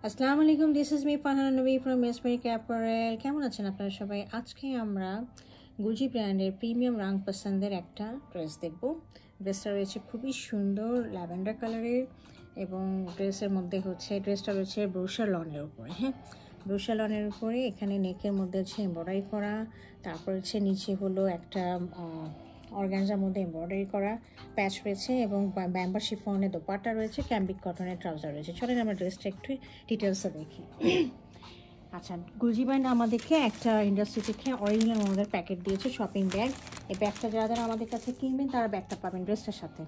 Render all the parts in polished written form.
আসসালামু আলাইকুম, this is me Farhana নবী ফ্রম এসমেরিক অ্যাপারেল। কেমন আছেন আপনারা সবাই? আজকে আমরা গুলজি ব্র্যান্ডের প্রিমিয়াম রাং পছন্দের একটা ড্রেস দেখব। ড্রেসটা রয়েছে খুবই সুন্দর ল্যাভেন্ডার কালারের এবং ড্রেসটা রয়েছে ব্রোশা লনের উপরে। ব্রোশা লনের উপরে এখানে নেকের মধ্যে হচ্ছে এমব্রয়ডারি করা, তারপর হচ্ছে নিচে হলো একটা অর্গানজার মধ্যে এমব্রয়ডারি করা প্যাচ রয়েছে এবং ব্যাম্বার শিফনের দোপাট্টা রয়েছে, ক্যাম্বিক কটনের ট্রাউজার রয়েছে। চলেন আমরা ড্রেসটা একটু ডিটেলসে দেখি। আচ্ছা, গুলজি ব্র্যান্ড আমাদেরকে একটা ইন্ডাস্ট্রি থেকে অরিজিনাল আমাদের প্যাকেট দিয়েছে, শপিং ব্যাগ। এই ব্যাগটা যারা আমাদের কাছে কিনবেন তারা ব্যাগটা পাবেন ড্রেসটার সাথে।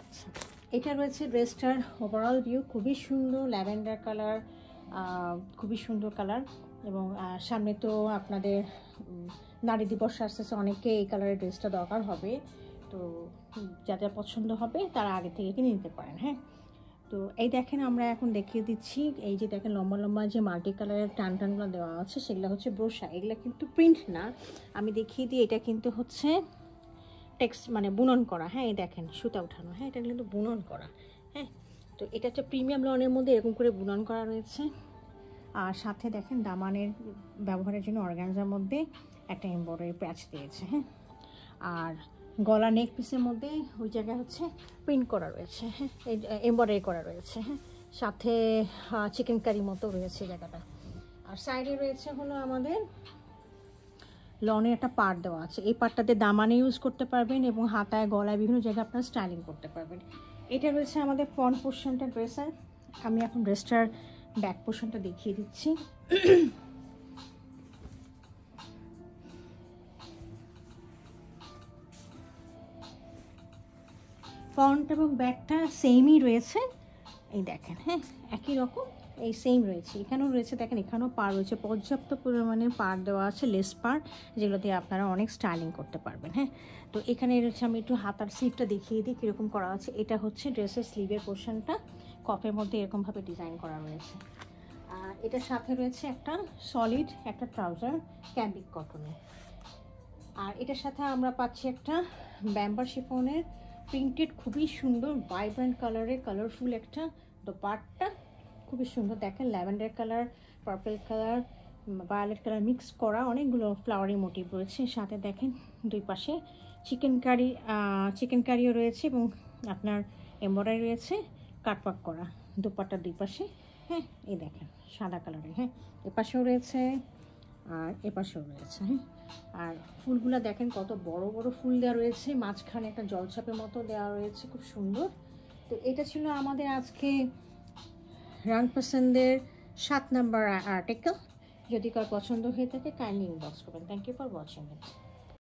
আচ্ছা, এটা রয়েছে ড্রেসটার ওভারঅল ভিউ। খুবই সুন্দর ল্যাভেন্ডার কালার, খুবই সুন্দর কালার। এবং সামনে তো আপনাদের নারী দিবস আসতেছে, অনেকে এই কালারের ড্রেসটা দরকার হবে, তো যাদের পছন্দ হবে তারা আগে থেকে কিনে নিতে পারেন। তো এই দেখেন, আমরা এখন দেখিয়ে দিচ্ছি। এই যে দেখেন লম্বা লম্বা যে মাল্টি কালারের টানগুলো দেওয়া আছে, সেগুলো হচ্ছে ব্রোশা। এগুলো কিন্তু প্রিন্ট না, আমি দেখিয়ে দিই। এটা কিন্তু হচ্ছে টেক্সট মানে বুনন করা। এই দেখেন সুতা উঠানো। এটা কিন্তু বুনন করা। তো এটা হচ্ছে প্রিমিয়াম লনের মধ্যে এরকম করে বুনন করা রয়েছে। আর সাথে দেখেন দামানের ব্যবহারের জন্য অর্গানজার মধ্যে একটা এমব্রয়ডারি প্যাচ দিয়েছে। আর গলা নেক পিসের মধ্যে ওই জায়গায় হচ্ছে প্রিন্ট করা রয়েছে, এমব্রয়ডারি করা রয়েছে। সাথে চিকেন কারি মতো রয়েছে জায়গাটা। আর সাইডে রয়েছে হলো আমাদের লনের একটা পার্ট দেওয়া আছে। এই পার্টটাতে দামানে ইউজ করতে পারবেন এবং হাতায় গলায় বিভিন্ন জায়গায় আপনারা স্টাইলিং করতে পারবেন। এটা রয়েছে আমাদের ফ্রন্ট পোর্শনটা ড্রেসের। আমি এখন ড্রেসটার ব্যাক পোর্শনটা দেখিয়ে দিচ্ছি। ফ্রন্ট এবং ব্যাকটা সেমই রয়েছে। এই দেখেন, একই রকম, এই সেম রয়েছে। এখানেও রয়েছে, দেখেন এখানেও পার রয়েছে, পর্যাপ্ত পরিমাণে পার দেওয়া আছে, লেস পার, যেগুলো দিয়ে আপনারা অনেক স্টাইলিং করতে পারবেন। তো এখানে রয়েছে, আমি একটু হাতার স্লিভটা দেখিয়ে দিই কীরকম করা আছে। এটা হচ্ছে ড্রেসের স্লিভের পোর্শনটা, কফের মধ্যে এরকমভাবে ডিজাইন করা রয়েছে। আর এটার সাথে রয়েছে একটা সলিড একটা ট্রাউজার ক্যাম্বিক কটনের। আর এটার সাথে আমরা পাচ্ছি একটা ব্যাম্বার শিফনের প্রিন্টেড খুবই সুন্দর ভাইব্রেন্ট কালারের কালারফুল একটা দোপাট্টা। খুবই সুন্দর, দেখেন lavender colour, purple colour, violet colour mix করা অনেকগুলো ফ্লাওয়ারি মোটিভ রয়েছে। সাথে দেখেন দুই পাশে চিকেন কারিও রয়েছে এবং আপনার এমব্রয়ডারি রয়েছে, কাটওয়ার্ক করা দোপাট্টার দুই পাশে। এই দেখেন সাদা কালারের। এ পাশেও রয়েছে আর এ পাশেও রয়েছে। আর ফুলগুলো দেখেন কত বড় বড় ফুল দেওয়া রয়েছে, মাঝখানে একটা জলছাপের মতো দেওয়া রয়েছে, খুব সুন্দর। তো এটা ছিল আমাদের আজকে রাং পছন্দের 7 নম্বর আর্টিকেল। যদি কার পছন্দ হয়ে থাকে কাইন্ডলি ইনবক্স করবেন। Thank you for watching it.